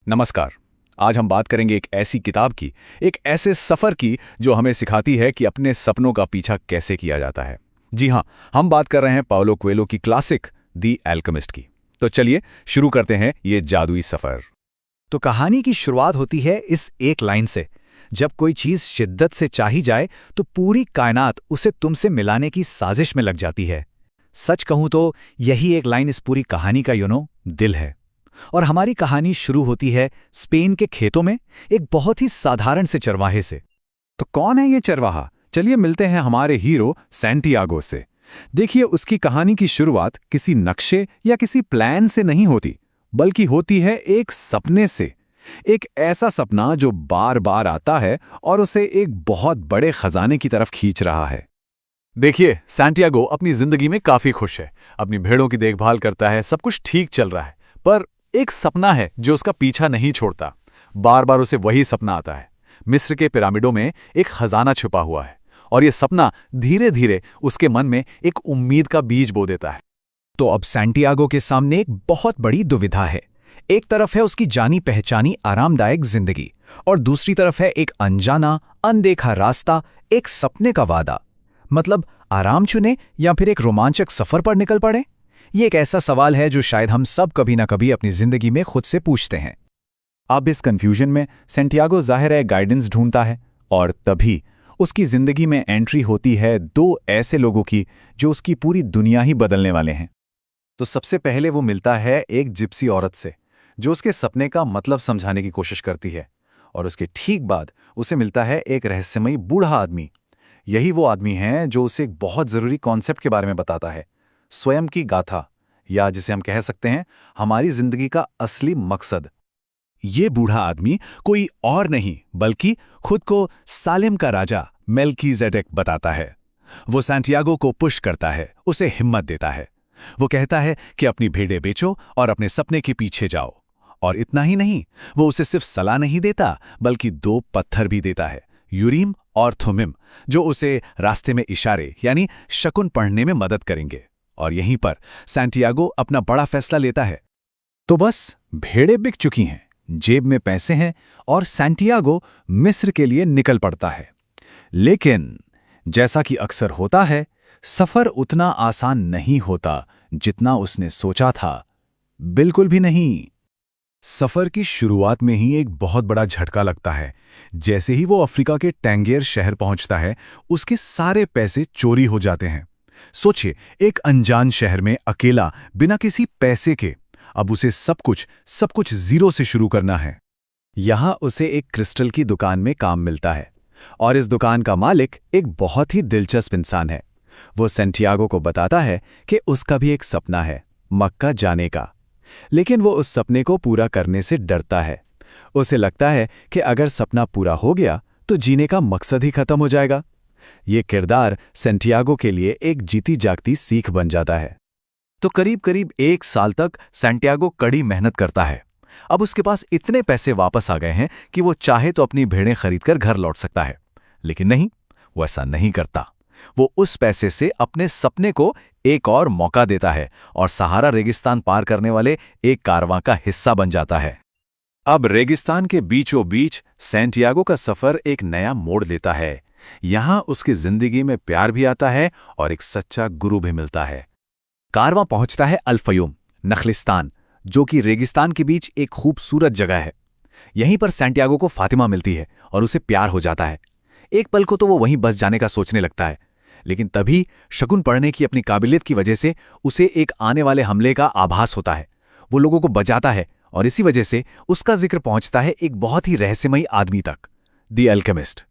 नमस्कार। आज हम बात करेंगे एक ऐसी किताब की, एक ऐसे सफ़र की जो हमें सिखाती है कि अपने सपनों का पीछा कैसे किया जाता है। जी हाँ, हम बात कर रहे हैं पाउलो कोएल्हो की क्लासिक दी अल्केमिस्ट की। तो चलिए शुरू करते हैं ये जादुई सफ़र। तो कहानी की शुरुआत होती है इस एक लाइन से। जब कोई चीज शिद्दत से चाही जाए तो पूरी कायनात उसे तुमसे मिलाने की साजिश में लग जाती है। सच कहूं तो यही एक लाइन इस पूरी कहानी का दिल है। और हमारी कहानी शुरू होती है स्पेन के खेतों में, एक बहुत ही साधारण से चरवाहे से। तो कौन है ये चरवाहा? चलिए मिलते हैं हमारे हीरो सैंटियागो से। देखिए, उसकी कहानी की शुरुआत किसी नक्शे या किसी प्लान से नहीं होती, बल्कि होती है एक सपने से। एक ऐसा सपना जो बार बार आता है और उसे एक बहुत बड़े खजाने की तरफ खींच रहा है। देखिए, सैंटियागो अपनी जिंदगी में काफी खुश है, अपनी भेड़ों की देखभाल करता है, सब कुछ ठीक चल रहा है। पर एक सपना है जो उसका पीछा नहीं छोड़ता। बार बार उसे वही सपना आता है। मिस्र के पिरामिडों में एक खजाना छुपा हुआ है, और यह सपना धीरे धीरे उसके मन में एक उम्मीद का बीज बो देता है। तो अब सैंटियागो के सामने एक बहुत बड़ी दुविधा है। एक तरफ है उसकी जानी पहचानी आरामदायक जिंदगी, और दूसरी तरफ है एक अनजाना अनदेखा रास्ता, एक सपने का वादा। मतलब आराम चुने या फिर एक रोमांचक सफर पर निकल पड़े? ये एक ऐसा सवाल है जो शायद हम सब कभी ना कभी अपनी जिंदगी में खुद से पूछते हैं। अब इस कंफ्यूजन में सैंटियागो जाहिर है गाइडेंस ढूंढता है, और तभी उसकी जिंदगी में एंट्री होती है दो ऐसे लोगों की जो उसकी पूरी दुनिया ही बदलने वाले हैं। तो सबसे पहले वो मिलता है एक जिप्सी औरत से, जो उसके सपने का मतलब समझाने की कोशिश करती है, और उसके ठीक बाद उसे मिलता है एक रहस्यमयी बूढ़ा आदमी। यही वो आदमी है जो उसे एक बहुत ज़रूरी कॉन्सेप्ट के बारे में बताता है, स्वयं की गाथा, या जिसे हम कह सकते हैं हमारी जिंदगी का असली मकसद। ये बूढ़ा आदमी कोई और नहीं बल्कि खुद को सालेम का राजा मेल्कीजेडेक बताता है। वो सैंटियागो को पुश करता है, उसे हिम्मत देता है। वो कहता है कि अपनी भेड़ें बेचो और अपने सपने के पीछे जाओ। और इतना ही नहीं, वो उसे सिर्फ सलाह नहीं देता बल्कि दो पत्थर भी देता है, यूरीम और थुमिम, जो उसे रास्ते में इशारे यानी शकुन पढ़ने में मदद करेंगे। और यहीं पर सैंटियागो अपना बड़ा फैसला लेता है। तो बस भेड़ें बिक चुकी हैं, जेब में पैसे हैं, और सैंटियागो मिस्र के लिए निकल पड़ता है। लेकिन जैसा कि अक्सर होता है, सफर उतना आसान नहीं होता जितना उसने सोचा था। बिल्कुल भी नहीं। सफर की शुरुआत में ही एक बहुत बड़ा झटका लगता है। जैसे ही वो अफ्रीका के टैंगियर शहर पहुंचता है, उसके सारे पैसे चोरी हो जाते हैं। सोचिए, एक अनजान शहर में अकेला, बिना किसी पैसे के। अब उसे सब कुछ जीरो से शुरू करना है। यहां उसे एक क्रिस्टल की दुकान में काम मिलता है, और इस दुकान का मालिक एक बहुत ही दिलचस्प इंसान है। वो सैंटियागो को बताता है कि उसका भी एक सपना है, मक्का जाने का। लेकिन वो उस सपने को पूरा करने से डरता है। उसे लगता है कि अगर सपना पूरा हो गया तो जीने का मकसद ही खत्म हो जाएगा। ये किरदार सैंटियागो के लिए एक जीती जागती सीख बन जाता है। तो करीब करीब 1 साल तक सैंटियागो कड़ी मेहनत करता है। अब उसके पास इतने पैसे वापस आ गए हैं कि वो चाहे तो अपनी भेड़ें खरीदकर घर लौट सकता है। लेकिन नहीं, वो ऐसा नहीं करता। वो उस पैसे से अपने सपने को एक और मौका देता है, और सहारा रेगिस्तान पार करने वाले एक कारवां का हिस्सा बन जाता है। अब रेगिस्तान के बीचों बीच सैंटियागो का सफर एक नया मोड़ लेता है। यहां उसकी जिंदगी में प्यार भी आता है और एक सच्चा गुरु भी मिलता है। कारवां पहुंचता है अल-फयूम, नखलिस्तान, जो कि रेगिस्तान के बीच एक खूबसूरत जगह है। यहीं पर सैंटियागो को फातिमा मिलती है और उसे प्यार हो जाता है। एक पल को तो वो वहीं बस जाने का सोचने लगता है, लेकिन तभी शकुन पढ़ने की अपनी काबिलियत की वजह से उसे एक आने वाले हमले का आभास होता है। वो लोगों को बचाता है, और इसी वजह से उसका जिक्र पहुंचता है एक बहुत ही रहस्यमयी आदमी तक, द अल्केमिस्ट।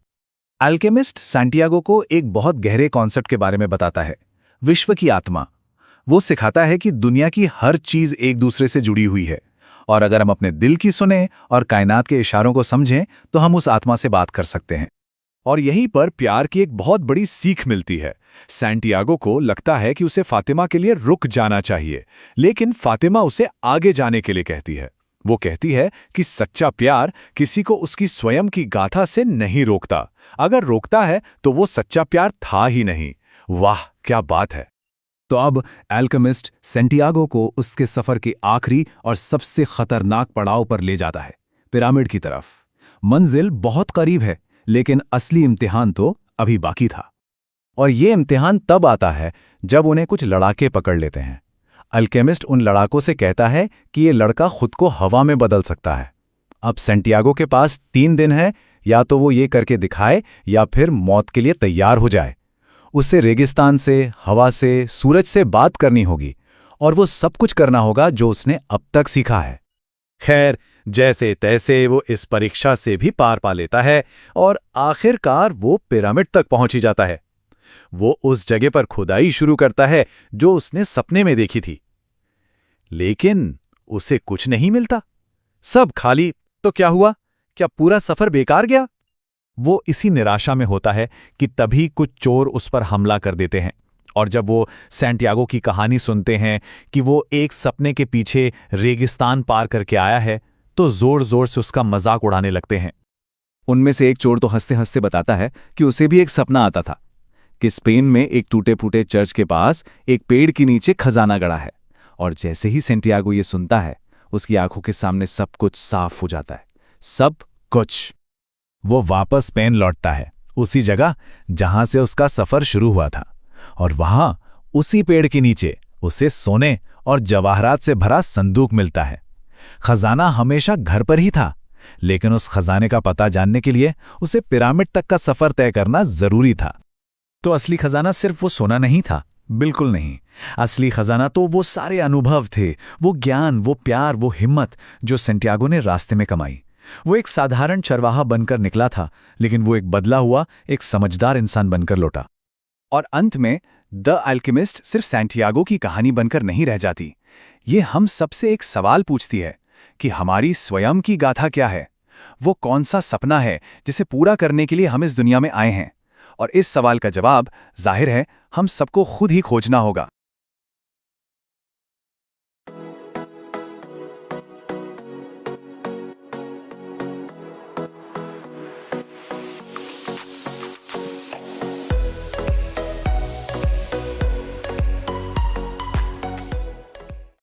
अल्केमिस्ट सैंटियागो को एक बहुत गहरे कॉन्सेप्ट के बारे में बताता है, विश्व की आत्मा। वो सिखाता है कि दुनिया की हर चीज एक दूसरे से जुड़ी हुई है, और अगर हम अपने दिल की सुने और कायनात के इशारों को समझें तो हम उस आत्मा से बात कर सकते हैं। और यहीं पर प्यार की एक बहुत बड़ी सीख मिलती है। सैंटियागो को लगता है कि उसे फातिमा के लिए रुक जाना चाहिए, लेकिन फातिमा उसे आगे जाने के लिए कहती है। वो कहती है कि सच्चा प्यार किसी को उसकी स्वयं की गाथा से नहीं रोकता। अगर रोकता है तो वो सच्चा प्यार था ही नहीं। वाह, क्या बात है! तो अब अल्केमिस्ट सैंटियागो को उसके सफर के आखिरी और सबसे खतरनाक पड़ाव पर ले जाता है। पिरामिड की तरफ। मंजिल बहुत करीब है, लेकिन असली इम्तिहान तो अभी बाकी था। और ये इम्तिहान तब आता है जब उन्हें कुछ लड़ाके पकड़ लेते हैं। अल्केमिस्ट उन लड़ाकों से कहता है कि ये लड़का खुद को हवा में बदल सकता है। अब सैंटियागो के पास 3 दिन है, या तो वो ये करके दिखाए या फिर मौत के लिए तैयार हो जाए। उसे रेगिस्तान से, हवा से, सूरज से बात करनी होगी, और वो सब कुछ करना होगा जो उसने अब तक सीखा है। खैर, जैसे तैसे वो इस परीक्षा से भी पार पा लेता है और आखिरकार वो पिरामिड तक पहुंच ही जाता है। वो उस जगह पर खुदाई शुरू करता है जो उसने सपने में देखी थी, लेकिन उसे कुछ नहीं मिलता। सब खाली। तो क्या हुआ? क्या पूरा सफर बेकार गया? वो इसी निराशा में होता है कि तभी कुछ चोर उस पर हमला कर देते हैं, और जब वो सैंटियागो की कहानी सुनते हैं कि वो एक सपने के पीछे रेगिस्तान पार करके आया है, तो जोर जोर से उसका मजाक उड़ाने लगते हैं। उनमें से एक चोर तो हंसते हंसते बताता है कि उसे भी एक सपना आता था कि स्पेन में एक टूटे फूटे चर्च के पास एक पेड़ के नीचे खजाना गड़ा है। और जैसे ही सैंटियागो ये सुनता है, उसकी आंखों के सामने सब कुछ साफ हो जाता है। सब कुछ। वो वापस स्पेन लौटता है, उसी जगह जहां से उसका सफर शुरू हुआ था, और वहां उसी पेड़ के नीचे उसे सोने और जवाहरात से भरा संदूक मिलता है। खजाना हमेशा घर पर ही था, लेकिन उस खजाने का पता जानने के लिए उसे पिरामिड तक का सफर तय करना जरूरी था। तो असली खजाना सिर्फ वो सोना नहीं था, बिल्कुल नहीं। असली खजाना तो वो सारे अनुभव थे, वो ज्ञान, वो प्यार, वो हिम्मत जो सैंटियागो ने रास्ते में कमाई। वो एक साधारण चरवाहा बनकर निकला था, लेकिन वो एक बदला हुआ, एक समझदार इंसान बनकर लौटा। और अंत में द अल्केमिस्ट सिर्फ सैंटियागो की कहानी बनकर नहीं रह जाती। ये हम सबसे एक सवाल पूछती है कि हमारी स्वयं की गाथा क्या है? वो कौन सा सपना है जिसे पूरा करने के लिए हम इस दुनिया में आए हैं? और इस सवाल का जवाब जाहिर है हम सबको खुद ही खोजना होगा।